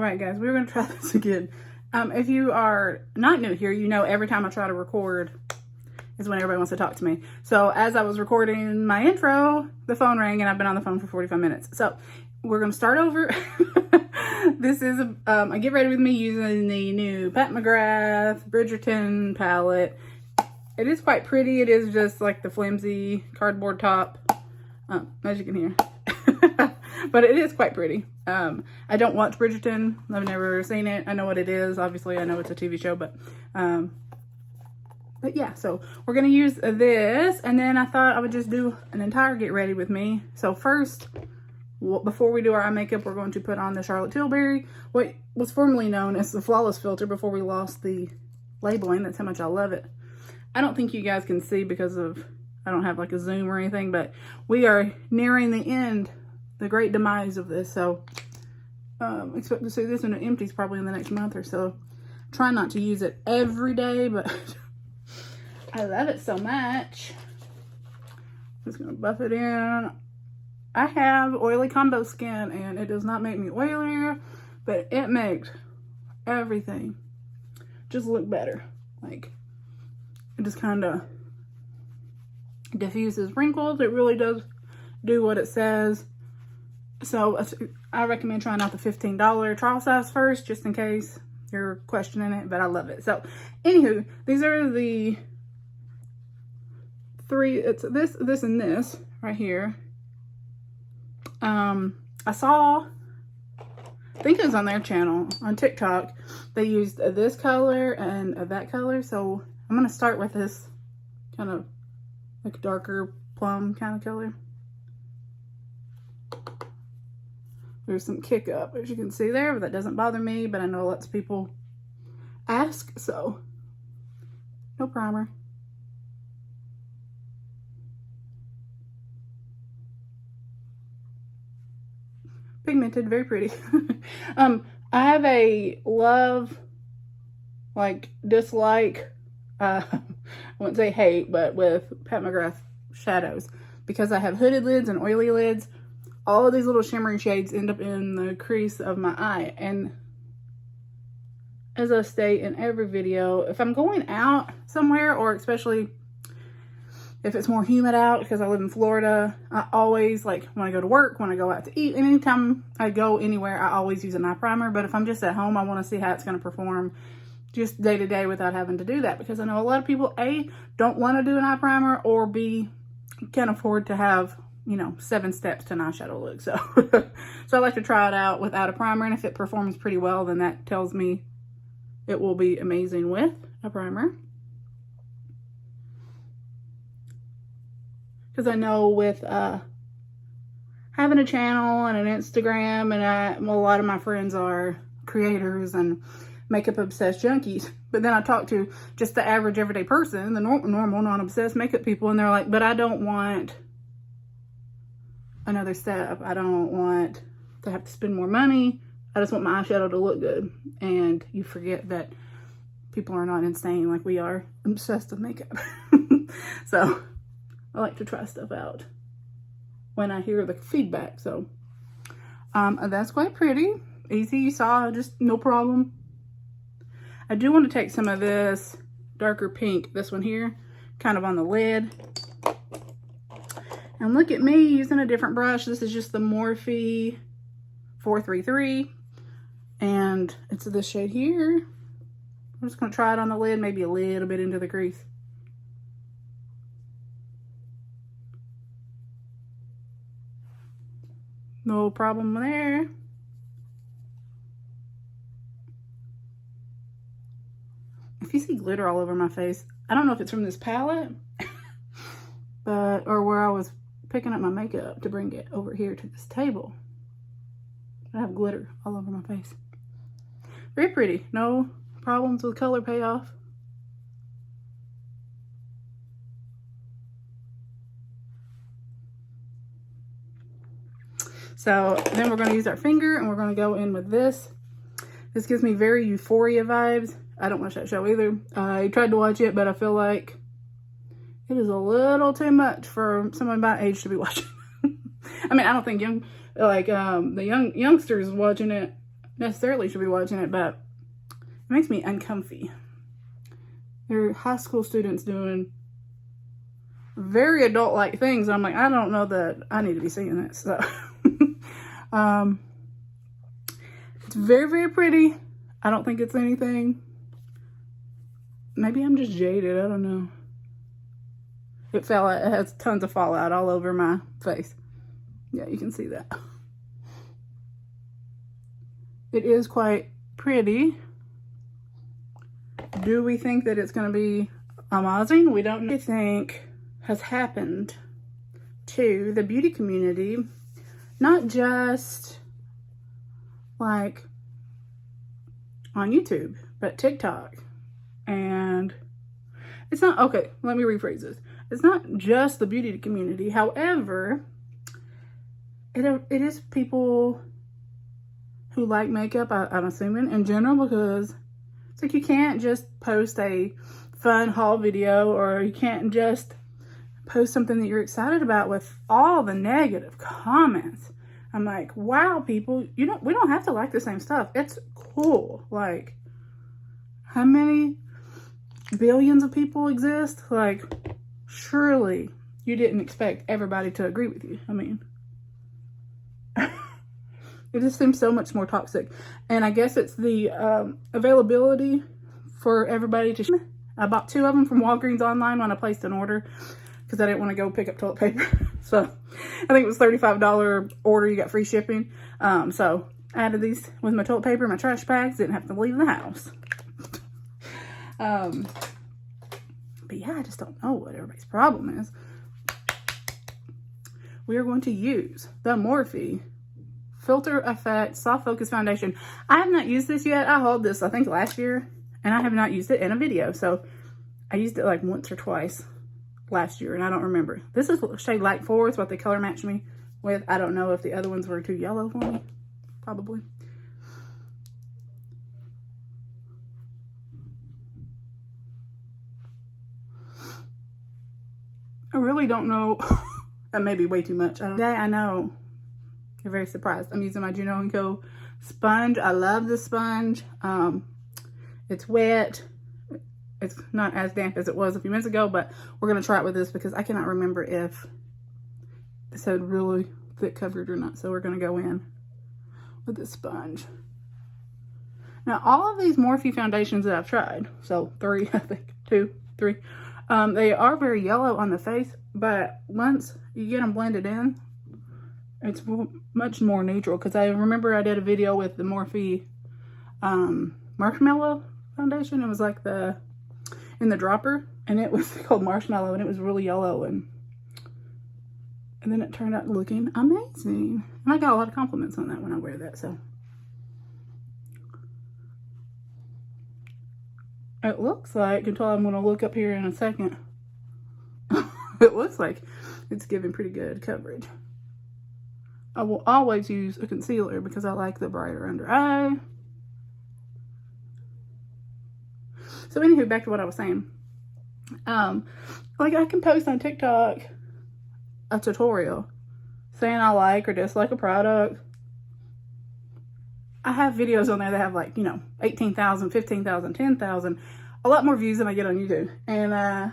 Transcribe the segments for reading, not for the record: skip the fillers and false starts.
right, guys, we're going to try this again. If you are not new here, you know every time I try to record is when everybody wants to talk to me. So as I was recording my intro, the phone rang and I've been on the phone for 45 minutes. So we're going to start over. This is a get ready with me using the new Pat McGrath Bridgerton palette. It is quite pretty. It is just like the flimsy cardboard top, as you can hear. But it is quite pretty. I don't watch Bridgerton. I've never seen it. I know what it is. Obviously, I know it's a TV show, but yeah, so we're going to use this, and then I thought I would just do an entire get ready with me. So first, before we do our eye makeup, we're going to put on the Charlotte Tilbury, what was formerly known as the Flawless Filter before we lost the labeling. That's how much I love it. I don't think you guys can see because of, I don't have like a zoom or anything, but we are nearing the end, the great demise of this. So expect to see this when it empties probably in the next month or so. Try not to use it every day, but I love it so much. Just gonna buff it in. I have oily combo skin and it does not make me oilier, but it makes everything just look better. Like, it just kind of diffuses wrinkles. It really does do what it says. So I recommend trying out the $15 trial size first, just in case you're questioning it, but I love it. So anywho, these are the three, it's this and this right here. I saw, I think it was on their channel on TikTok, they used this color and that color. So I'm going to start with this kind of like darker plum kind of color. There's some kick up, as you can see there, but that doesn't bother me, but I know lots of people ask, so no primer. Pigmented, very pretty. I have a love, like, dislike, I wouldn't say hate, but with Pat McGrath shadows, because I have hooded lids and oily lids. All of these little shimmering shades end up in the crease of my eye. And as I state in every video, if I'm going out somewhere, or especially if it's more humid out, because I live in Florida, I always, like, when I go to work, when I go out to eat, anytime I go anywhere, I always use an eye primer. But if I'm just at home, I want to see how it's going to perform just day to day without having to do that. Because I know a lot of people, A, don't want to do an eye primer, or B, can't afford to have, you know, 7 steps to an eyeshadow look. So, so I like to try it out without a primer, and if it performs pretty well, then that tells me it will be amazing with a primer. Because I know with having a channel and an Instagram, and a lot of my friends are creators and makeup obsessed junkies, but then I talk to just the average everyday person, the normal non-obsessed makeup people, and they're like, but I don't want another step. I don't want to have to spend more money. I just want my eyeshadow to look good. And you forget that people are not insane like we are, obsessed with makeup. So I like to try stuff out when I hear the feedback. So that's quite pretty. Easy, you saw, just no problem. I do want to take some of this darker pink, this one here, kind of on the lid. And look at me using a different brush. This is just the Morphe 433. And it's this shade here. I'm just going to try it on the lid, maybe a little bit into the crease. No problem there. If you see glitter all over my face, I don't know if it's from this palette, but, or where I was picking up my makeup to bring it over here to this table. I have glitter all over my face. Very pretty. No problems with color payoff. So then we're going to use our finger, and we're going to go in with this. This gives me very Euphoria vibes. I don't watch that show either. I tried to watch it, but I feel like it is a little too much for someone my age to be watching. I mean, I don't think the youngsters watching it necessarily should be watching it, but it makes me uncomfy. They're high school students doing very adult-like things. I'm like, I don't know that I need to be seeing this. So, it's very, very pretty. I don't think it's anything. Maybe I'm just jaded. I don't know. It fell out. It has tons of fallout all over my face. Yeah, you can see that. It is quite pretty. Do we think that it's going to be amazing? We don't know. What do you think has happened to the beauty community? Not just like on YouTube, but TikTok. And it's not, okay, let me rephrase this. It's not just the beauty community. However, it is people who like makeup, I'm assuming, in general, because it's like you can't just post a fun haul video, or you can't just post something that you're excited about with all the negative comments. I'm like, wow, people, we don't have to like the same stuff. It's cool. Like, how many billions of people exist? Like, surely you didn't expect everybody to agree with you. I mean, it just seems so much more toxic. And I guess it's the availability for everybody to... I bought 2 of them from Walgreens online when I placed an order because I didn't want to go pick up toilet paper. So I think it was $35 order. You got free shipping. So I added these with my toilet paper, my trash bags. Didn't have to leave the house. But yeah, I just don't know what everybody's problem is. We are going to use the Morphe Filter Effect Soft Focus Foundation. I have not used this yet. I hauled this, I think, last year, and I have not used it in a video. So I used it like once or twice last year, and I don't remember. This is shade Light 4. It's what they color matched me with. I don't know if the other ones were too yellow for me. Probably. I really don't know. That may be way too much. Today, I know you're very surprised. I'm using my 𝔽𝕚𝕟𝕠𝕜 sponge. I love this sponge. It's wet. It's not as damp as it was a few minutes ago, but we're going to try it with this because I cannot remember if this had really thick coverage or not. So we're going to go in with this sponge. Now, all of these Morphe foundations that I've tried, so 3, I think, 2, 3, they are very yellow on the face, but once you get them blended in, it's much more neutral. Because I remember I did a video with the Morphe Marshmallow foundation. It was like in the dropper, and it was called Marshmallow, and it was really yellow, and then it turned out looking amazing. And I got a lot of compliments on that when I wear that, so. It looks like, until I'm going to look up here in a second, it looks like it's giving pretty good coverage. I will always use a concealer because I like the brighter under eye. So anywho, back to what I was saying. Like, I can post on TikTok a tutorial saying I like or dislike a product. I have videos on there that have, like, 18,000, 15,000, 10,000, a lot more views than I get on YouTube. And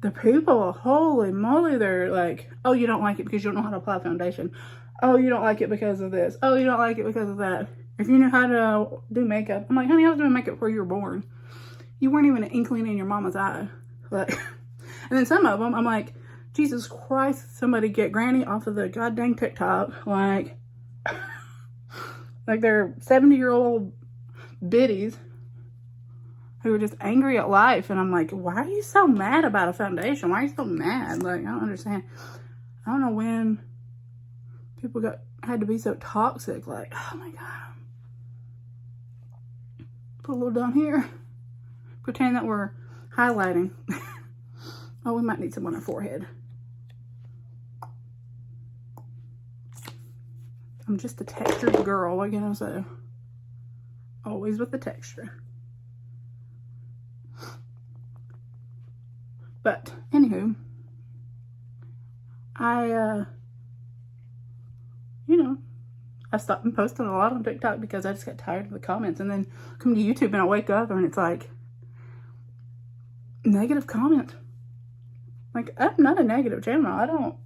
the people, holy moly, they're like, oh, you don't like it because you don't know how to apply foundation. Oh, you don't like it because of this. Oh, you don't like it because of that. If you knew how to do makeup. I'm like, honey, I was doing makeup before you were born. You weren't even an inkling in your mama's eye. Like, and then some of them, I'm like, Jesus Christ, somebody get Granny off of the goddamn TikTok. Like they're 70-year-old biddies who are just angry at life. And I'm like, why are you so mad about a foundation? Why are you so mad? Like, I don't understand. I don't know when people had to be so toxic. Like, oh my God. Put a little down here. Pretend that we're highlighting. Oh, we might need some on our forehead. I'm just a textured girl, what can I say? Always with the texture. But, anywho, I I stopped posting a lot on TikTok because I just got tired of the comments. And then come to YouTube and I wake up and it's like negative comment. Like, I'm not a negative channel.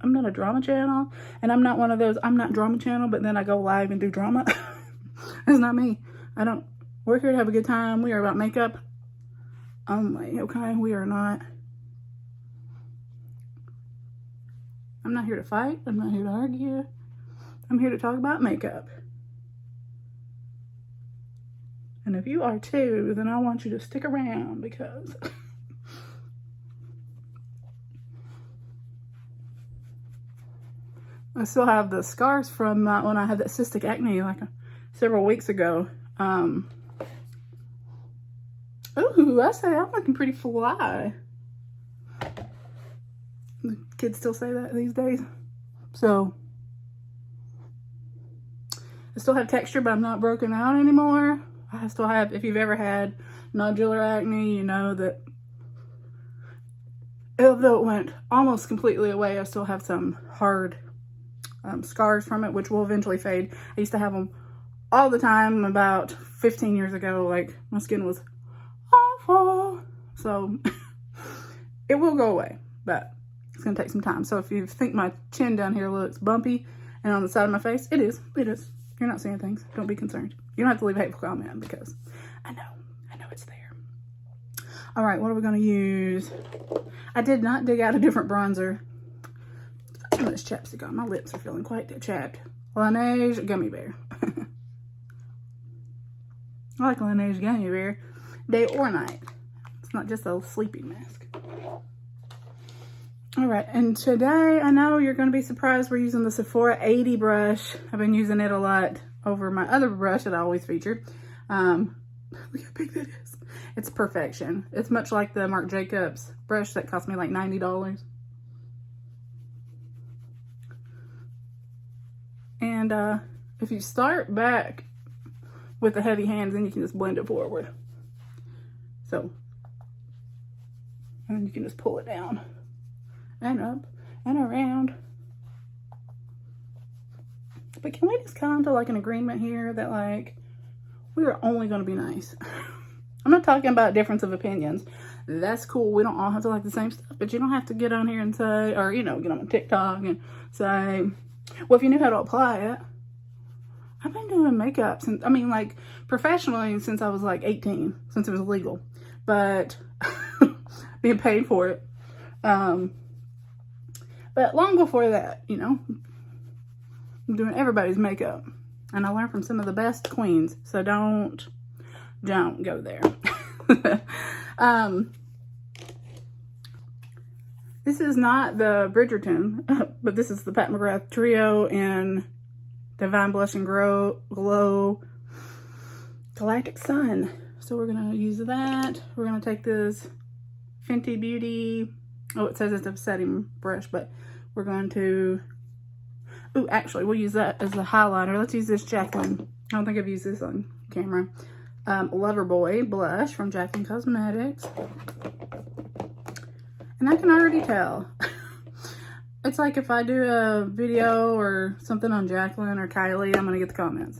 I'm not a drama channel. And I'm not one of those, I'm not drama channel, but then I go live and do drama. That's not me. We're here to have a good time. We are about makeup only, okay? We are not. I'm not here to fight. I'm not here to argue. I'm here to talk about makeup. And if you are too, then I want you to stick around because I still have the scars from when I had that cystic acne like several weeks ago. Ooh, I say I'm looking pretty fly. The kids still say that these days. So, I still have texture, but I'm not broken out anymore. I still have, if you've ever had nodular acne, you know that although it went almost completely away, I still have some hard scars from it, which will eventually fade. I used to have them all the time about 15 years ago. Like, my skin was awful. So, it will go away, but it's going to take some time. So, if you think my chin down here looks bumpy and on the side of my face, it is. It is. You're not seeing things. Don't be concerned. You don't have to leave a hateful comment because I know it's there. All right, what are we going to use? I did not dig out a different bronzer. Some of this chapstick on. My lips are feeling quite chapped. Laneige Gummy Bear. I like Laneige Gummy Bear. Day or night. It's not just a sleeping mask. All right, and today, I know you're going to be surprised, we're using the Sephora 80 brush. I've been using it a lot over my other brush that I always feature. Look how big that is. It's perfection. It's much like the Marc Jacobs brush that cost me like $90. And if you start back with the heavy hands, then you can just blend it forward. So, and you can just pull it down. And up and around. But can we just come to like an agreement here that like we are only going to be nice? I'm not talking about difference of opinions. That's cool. We don't all have to like the same stuff, but you don't have to get on here and say, or you know, get on TikTok and say, well, if you knew how to apply it. I've been doing makeup since, I mean, like professionally since I was like 18, since it was legal, but being paid for it. But long before that, you know, I'm doing everybody's makeup. And I learned from some of the best queens. So don't go there. This is not the Bridgerton, but this is the Pat McGrath Trio in Divine Blush and Glow Galactic Sun. So we're going to use that. We're going to take this Fenty Beauty. Oh, it says it's a setting brush, but we're going to, ooh, actually, we'll use that as a highlighter. Let's use this Jaclyn. I don't think I've used this on camera. Loverboy blush from Jaclyn Cosmetics. And I can already tell. It's like if I do a video or something on Jaclyn or Kylie, I'm going to get the comments.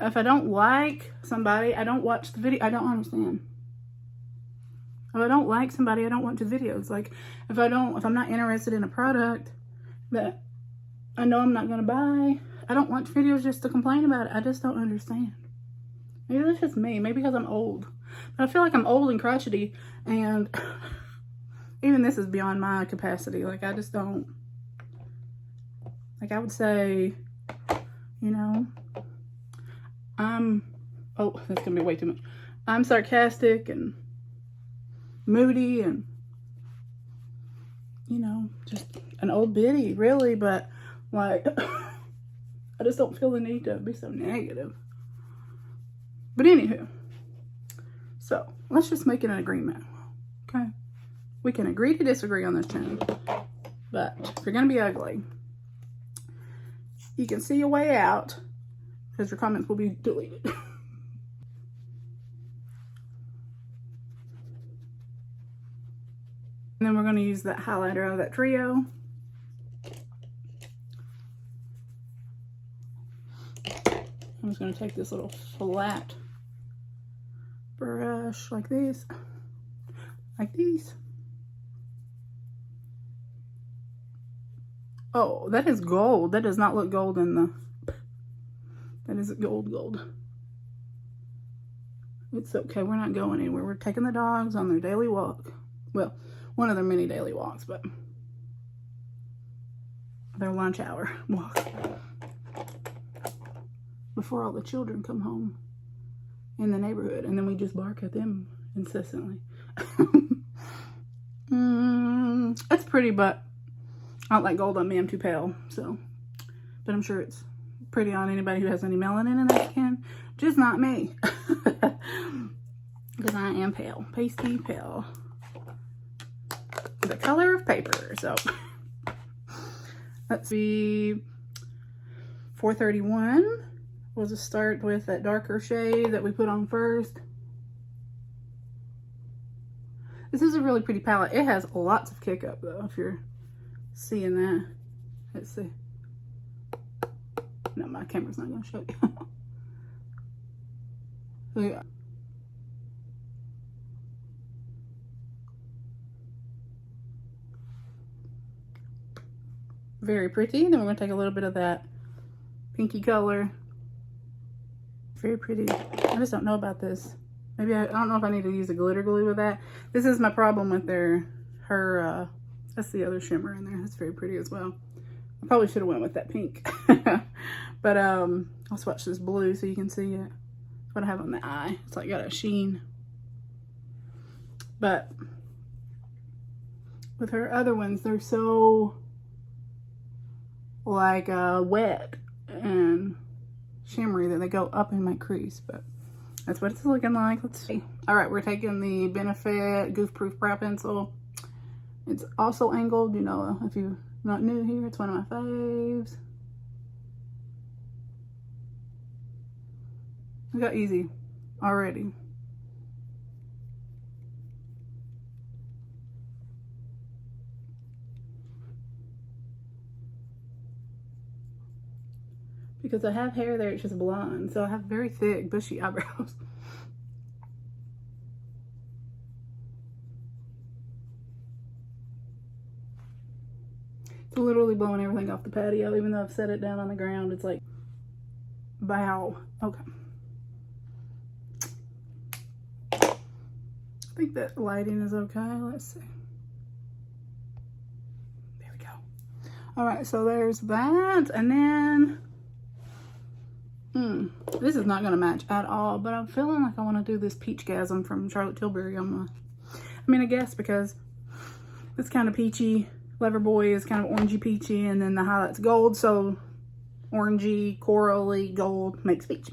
If I don't like somebody, I don't watch the video. I don't understand. If I don't like somebody, I don't watch the videos. Like, if I'm not interested in a product that I know I'm not going to buy, I don't watch videos just to complain about it. I just don't understand. Maybe that's just me. Maybe because I'm old. But I feel like I'm old and crotchety, and even this is beyond my capacity. Like, I just don't, like, I would say, you know, oh, that's going to be way too much. I'm sarcastic and moody and, you know, just an old biddy, really, but like, I just don't feel the need to be so negative. But anywho, so let's just make it an agreement, okay? We can agree to disagree on this channel, but if you're gonna be ugly, you can see your way out because your comments will be deleted. And then we're going to use that highlighter out of that trio. I'm just going to take this little flat brush like this, like these. Oh, that is gold. That does not look gold in the, that is gold. It's okay, we're not going anywhere. We're taking the dogs on their daily walk. Well, one of their many daily walks, but their lunch hour walk. Before all the children come home in the neighborhood, and then we just bark at them incessantly. It's pretty, but I don't like gold on me. I'm too pale, so. But I'm sure it's pretty on anybody who has any melanin in their skin. Just not me. Because I am pale. Pasty pale. The color of paper. So, let's see. 431. We'll just start with that darker shade that we put on first. This is a really pretty palette. It has lots of kick up though, if you're seeing that. Let's see. No, my camera's not going to show you. So yeah. Very pretty. Then we're going to take a little bit of that pinky color. Very pretty. I just don't know about this. Maybe I don't know if I need to use a glitter glue with that. This is my problem with that's the other shimmer in there. That's very pretty as well. I probably should have went with that pink. But I'll swatch this blue so you can see it. What I have on the eye. It's like got a sheen. But with her other ones, they're so like wet and shimmery that they go up in my crease. But that's what it's looking like. Let's see. All right, we're taking the Benefit Goof Proof Brow Pencil. It's also angled. You know, if you're not new here, it's one of my faves. We got easy already. Because I have hair there, it's just blonde. So I have very thick, bushy eyebrows. It's literally blowing everything off the patio. Even though I've set it down on the ground, it's like, bow. Okay. I think that lighting is okay. Let's see. There we go. All right, so there's that. And then, this is not going to match at all, but I'm feeling like I want to do this Peachgasm from Charlotte Tilbury on my, I mean, I guess because it's kind of peachy. Loverboy is kind of orangey peachy, and then the highlight's gold, so orangey, corally, gold makes peach.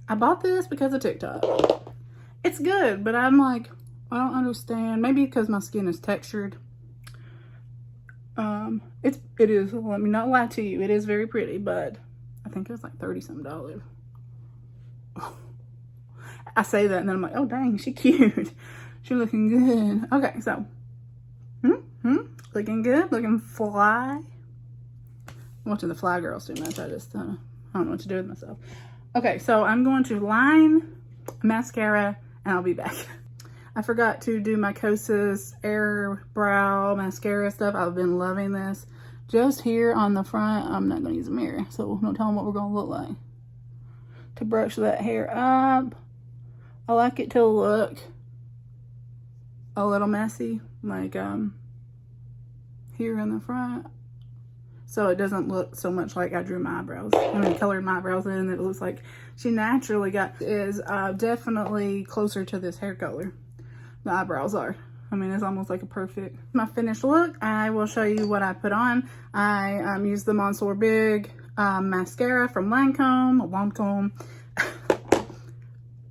I bought this because of TikTok. It's good, but I'm like, I don't understand. Maybe because my skin is textured. It is, let me not lie to you, it is very pretty, but I think it was like $30-something. I say that and then I'm like, oh dang, she cute. She looking good. Okay, so, looking good, looking fly. I'm watching the Fly Girls too much. I just, I don't know what to do with myself. Okay, so I'm going to line mascara and I'll be back. I forgot to do my Kosas Air Brow Mascara stuff. I've been loving this. Just here on the front, I'm not going to use a mirror, so no telling what we're going to look like. To brush that hair up. I like it to look a little messy, like here in the front. So it doesn't look so much like I drew my eyebrows. I mean, colored my eyebrows in, and it looks like she naturally got, is definitely closer to this hair color. The eyebrows are. I mean, it's almost like a perfect. My finished look, I will show you what I put on. I used the Monsieur Big mascara from Lancome.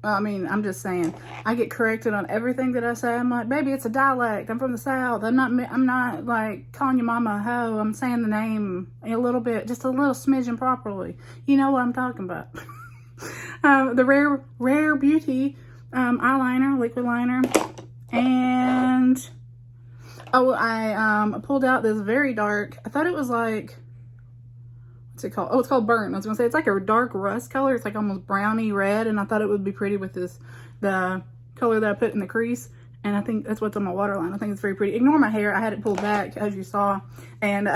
I mean, I'm just saying, I get corrected on everything that I say. I'm like, baby, it's a dialect. I'm from the South. I'm not like calling your mama a hoe. I'm saying the name a little bit, just a little smidgen properly. You know what I'm talking about. The Rare Beauty eyeliner, liquid liner. And Oh, I pulled out this very dark, I thought it was like, what's it called? Oh, it's called Burnt. I was gonna say it's like a dark rust color. It's like almost browny red, and I thought it would be pretty with the color that I put in the crease. And I think that's what's on my waterline. I think it's very pretty. Ignore my hair. I had it pulled back, as you saw, and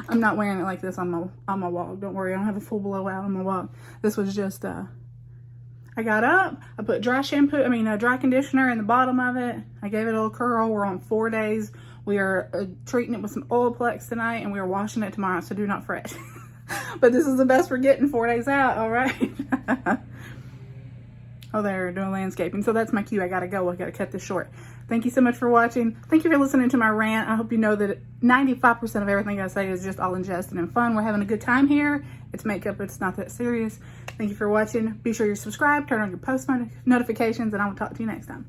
I'm not wearing it like this on my walk. Don't worry, I don't have a full blowout on my walk. This was just I got up, I put dry conditioner in the bottom of it. I gave it a little curl. We're on 4 days. We are treating it with some 𝔹𝕒𝕥𝕤 tonight, and we are washing it tomorrow, so do not fret. But this is the best we're getting 4 days out, all right? Oh, they're doing landscaping. So that's my cue. I gotta go. I gotta cut this short. Thank you so much for watching. Thank you for listening to my rant. I hope you know that 95% of everything I say is just all in jest and fun. We're having a good time here. It's makeup. It's not that serious. Thank you for watching. Be sure you're subscribed, turn on your post notifications, and I will talk to you next time.